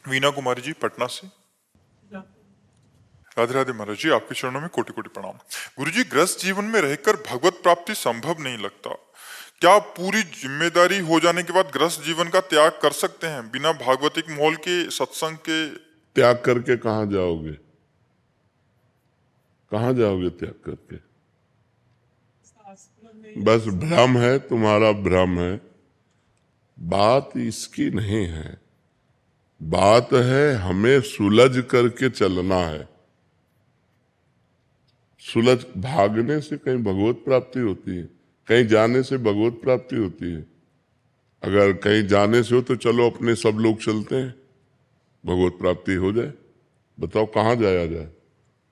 वीना कुमारी जी पटना से। राधे राधे महाराज जी, आपके चरणों में कोटि कोटि प्रणाम। गुरुजी, ग्रस्त जीवन में रहकर भगवत प्राप्ति संभव नहीं लगता। क्या पूरी जिम्मेदारी हो जाने के बाद ग्रस्त जीवन का त्याग कर सकते हैं बिना भागवतिक मोल के, सत्संग के? त्याग करके कहाँ जाओगे? कहाँ जाओगे त्याग करके? बस भ्रम है, तुम्हारा भ्रम है। बात इसकी नहीं है, बात है हमें सुलझ करके चलना है। सुलझ भागने से कहीं भगवत प्राप्ति होती है? कहीं जाने से भगवत प्राप्ति होती है? अगर कहीं जाने से हो तो चलो अपने सब लोग चलते हैं, भगवत प्राप्ति हो जाए। बताओ कहाँ जाया जाए?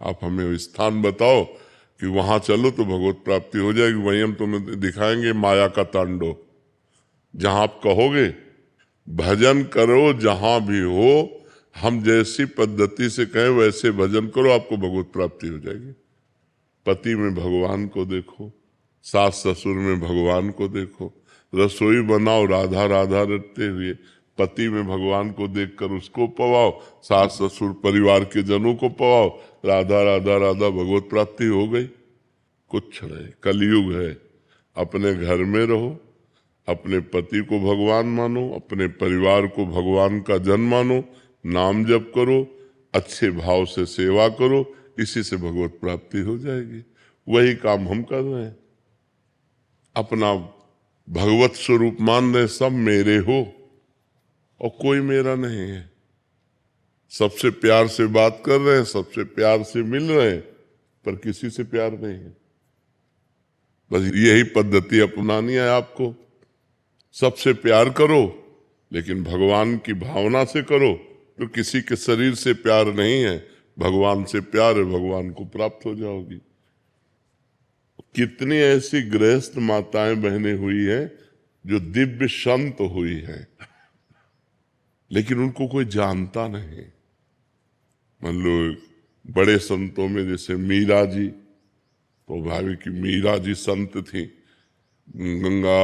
आप हमें स्थान बताओ कि वहां चलो तो भगवत प्राप्ति हो जाएगी। वहीं हम तुम्हें दिखाएंगे माया का तांडव। जहां आप कहोगे भजन करो, जहां भी हो, हम जैसी पद्धति से कहें वैसे भजन करो, आपको भगवत प्राप्ति हो जाएगी। पति में भगवान को देखो, सास ससुर में भगवान को देखो, रसोई बनाओ राधा राधा रटते हुए, पति में भगवान को देखकर उसको पवाओ, सास ससुर परिवार के जनों को पवाओ, राधा राधा राधा, भगवत प्राप्ति हो गई। कुछ नहीं, कलयुग है। अपने घर में रहो, अपने पति को भगवान मानो, अपने परिवार को भगवान का जन मानो, नाम जप करो, अच्छे भाव से सेवा करो, इसी से भगवत प्राप्ति हो जाएगी। वही काम हम कर रहे हैं। अपना भगवत स्वरूप मान रहे, सब मेरे हो और कोई मेरा नहीं है। सबसे प्यार से बात कर रहे हैं, सबसे प्यार से मिल रहे हैं, पर किसी से प्यार नहीं है। बस यही पद्धति अपनानी है आपको। सबसे प्यार करो, लेकिन भगवान की भावना से करो। तो किसी के शरीर से प्यार नहीं है, भगवान से प्यार है, भगवान को प्राप्त हो जाओगी। कितनी ऐसी गृहस्थ माताएं बहनें हुई हैं जो दिव्य संत हुई हैं, लेकिन उनको कोई जानता नहीं। मान लो बड़े संतों में जैसे मीरा जी, तो भावी की मीरा जी संत थी, गंगा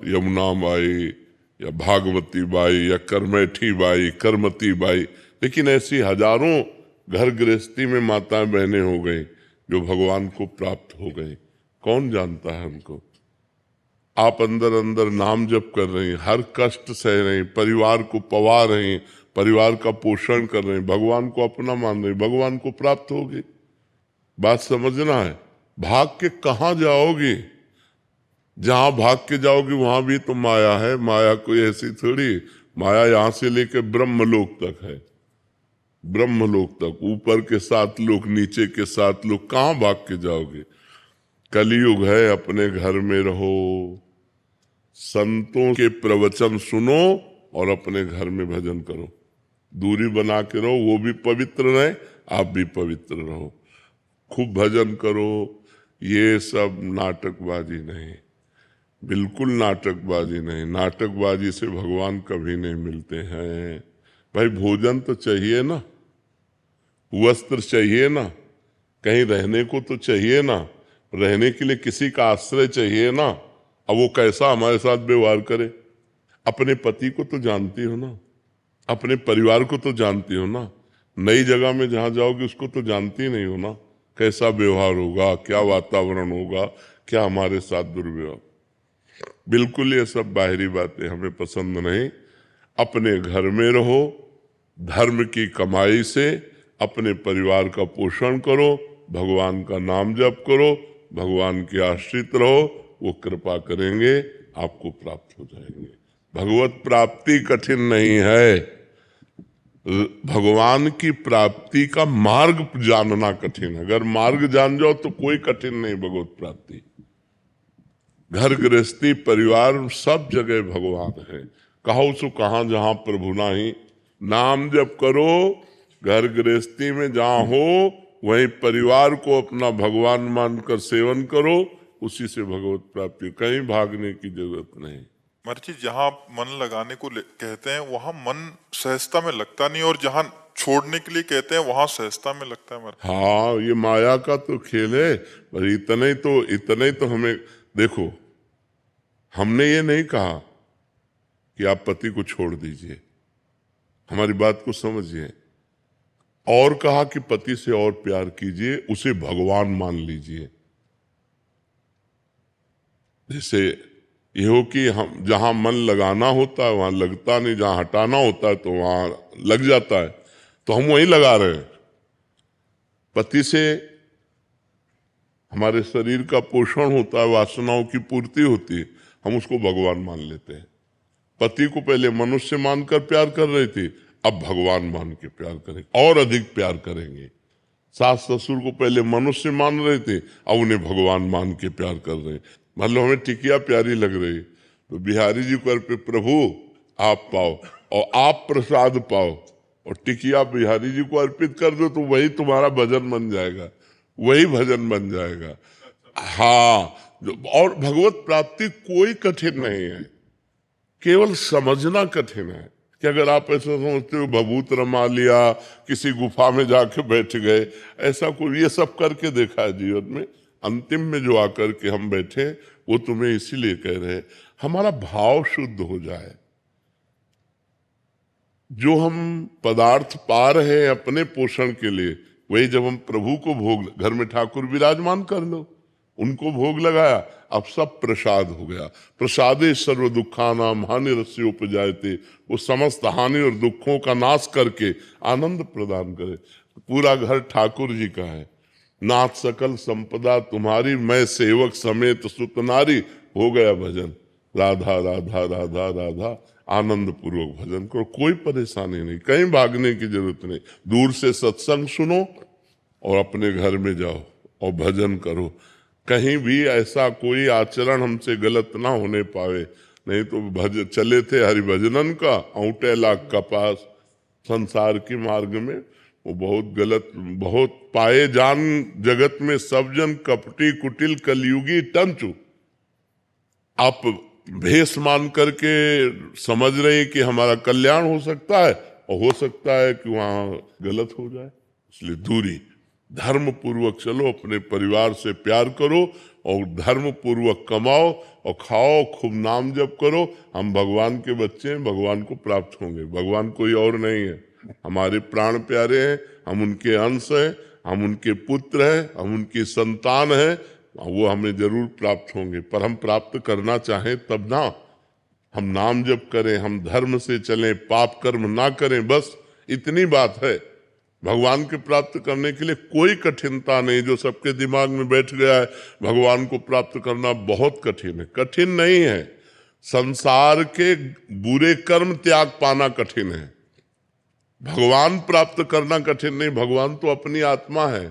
यमुना बाई या भागवती बाई या करमेठी बाई, करमती बाई, लेकिन ऐसी हजारों घर गृहस्थी में माताएं बहनें हो गई जो भगवान को प्राप्त हो गई। कौन जानता है उनको? आप अंदर अंदर नाम जप कर रही हैं, हर कष्ट सह रही, परिवार को पवा रही, परिवार का पोषण कर रहे, भगवान को अपना मान रहे, भगवान को प्राप्त होगी। बात समझना है। भाग के कहाँ जाओगी? जहां भाग के जाओगी वहां भी तो माया है। माया कोई ऐसी थोड़ी, माया यहां से लेके ब्रह्मलोक तक है। ब्रह्मलोक तक, ऊपर के 7 लोक, नीचे के 7 लोक, कहां भाग के जाओगे? कलयुग है, अपने घर में रहो, संतों के प्रवचन सुनो और अपने घर में भजन करो। दूरी बना के रहो, वो भी पवित्र रहे, आप भी पवित्र रहो। खूब भजन करो। ये सब नाटकबाजी नहीं, बिल्कुल नाटकबाजी नहीं। नाटकबाजी से भगवान कभी नहीं मिलते हैं। भाई भोजन तो चाहिए ना, वस्त्र चाहिए ना, कहीं रहने को तो चाहिए ना, रहने के लिए किसी का आश्रय चाहिए ना। अब वो कैसा हमारे साथ व्यवहार करे? अपने पति को तो जानती हो ना, अपने परिवार को तो जानती हो ना। नई जगह में जहां जाओगे उसको तो जानती नहीं हो ना, कैसा व्यवहार होगा, क्या वातावरण होगा, क्या हमारे साथ दुर्व्यवहार। बिल्कुल ये सब बाहरी बातें हमें पसंद नहीं। अपने घर में रहो, धर्म की कमाई से अपने परिवार का पोषण करो, भगवान का नाम जप करो, भगवान के आश्रित रहो, वो कृपा करेंगे, आपको प्राप्त हो जाएंगे। भगवत प्राप्ति कठिन नहीं है, भगवान की प्राप्ति का मार्ग जानना कठिन है। अगर मार्ग जान जाओ तो कोई कठिन नहीं भगवत प्राप्ति। घर गृहस्थी परिवार सब जगह भगवान है। कहो सो कहाँ जहां प्रभु नाही, नाम जप करो, घर गृहस्थी में जहां हो वहीं परिवार को अपना भगवान मानकर सेवन करो, उसी से भगवत प्राप्ति। कहीं भागने की जरूरत नहीं। महाराज जी, जहाँ आप मन लगाने को कहते हैं वहां मन सहजता में लगता नहीं, और जहाँ छोड़ने के लिए कहते हैं वहां सहजता में लगता है महाराज। हाँ, ये माया का तो खेल है। पर इतने ही तो हमें देखो, हमने ये नहीं कहा कि आप पति को छोड़ दीजिए, हमारी बात को समझिए। और कहा कि पति से और प्यार कीजिए, उसे भगवान मान लीजिए। जैसे ये हो कि हम जहां मन लगाना होता है वहां लगता नहीं, जहां हटाना होता है तो वहां लग जाता है, तो हम वहीं लगा रहे हैं। पति से हमारे शरीर का पोषण होता है, वासनाओं की पूर्ति होती है, हम उसको भगवान मान लेते हैं। पति को पहले मनुष्य मानकर प्यार कर रहे थे, अब भगवान मान के प्यार करेंगे और अधिक प्यार करेंगे। सास ससुर को पहले मनुष्य मान रहे थे, अब उन्हें भगवान मान के प्यार कर रहे हैं। मतलब हमें टिकिया प्यारी लग रही तो बिहारी जी को अर्पित, प्रभु आप पाओ और आप प्रसाद पाओ, और टिकिया बिहारी जी को अर्पित कर दो तो वही तुम्हारा भजन बन जाएगा, वही भजन बन जाएगा। हाँ, और भगवत प्राप्ति कोई कठिन नहीं है, केवल समझना कठिन है। कि अगर आप ऐसा समझते हो भभूत रमा लिया, किसी गुफा में जाके बैठ गए, ऐसा कोई, ये सब करके देखा है जीवन में। अंतिम में जो आकर के हम बैठे वो तुम्हें इसीलिए कह रहे हैं, हमारा भाव शुद्ध हो जाए। जो हम पदार्थ पा रहे हैं अपने पोषण के लिए, वही जब हम प्रभु को भोग, घर में ठाकुर विराजमान कर लो, उनको भोग लगाया, अब सब प्रसाद हो गया। प्रसादे सर्व दुखानाम हानिरस्य उपजायते, वो समस्त हानि और दुखों का नाश करके आनंद प्रदान करे। पूरा घर ठाकुर जी का है। नाथ सकल संपदा तुम्हारी, मैं सेवक समेत सुत नारी, हो गया भजन। राधा राधा राधा राधा, आनंद पूर्वक भजन करो, कोई परेशानी नहीं, कहीं भागने की जरूरत नहीं। दूर से सत्संग सुनो और अपने घर में जाओ और भजन करो। कहीं भी ऐसा कोई आचरण हमसे गलत ना होने पावे, नहीं तो चले थे हरिभजनन का औंटे लाख का पास, संसार के मार्ग में वो बहुत गलत, बहुत पाए जान जगत में सब जन कपटी कुटिल कलयुगी टंचु। आप भेष मान करके समझ रहे हैं कि हमारा कल्याण हो सकता है, और हो सकता है कि वहां गलत हो जाए, इसलिए दूरी। धर्म पूर्वक चलो, अपने परिवार से प्यार करो और धर्म पूर्वक कमाओ और खाओ, खूब नाम जप करो। हम भगवान के बच्चे हैं, भगवान को प्राप्त होंगे। भगवान कोई और नहीं है, हमारे प्राण प्यारे हैं, हम उनके अंश हैं, हम उनके पुत्र हैं, हम उनकी संतान हैं, वो हमें जरूर प्राप्त होंगे। पर हम प्राप्त करना चाहें तब ना, हम नाम जप करें, हम धर्म से चलें, पाप कर्म ना करें, बस इतनी बात है। भगवान के प्राप्त करने के लिए कोई कठिनता नहीं। जो सबके दिमाग में बैठ गया है भगवान को प्राप्त करना बहुत कठिन है, कठिन नहीं है। संसार के बुरे कर्म त्याग पाना कठिन है, भगवान प्राप्त करना कठिन नहीं। भगवान तो अपनी आत्मा है,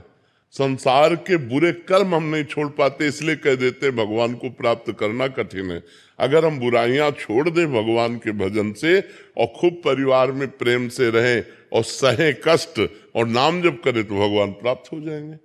संसार के बुरे कर्म हम नहीं छोड़ पाते, इसलिए कह देते भगवान को प्राप्त करना कठिन है। अगर हम बुराइयां छोड़ दें भगवान के भजन से और खूब परिवार में प्रेम से रहें और सहे कष्ट और नाम जप करें तो भगवान प्राप्त हो जाएंगे।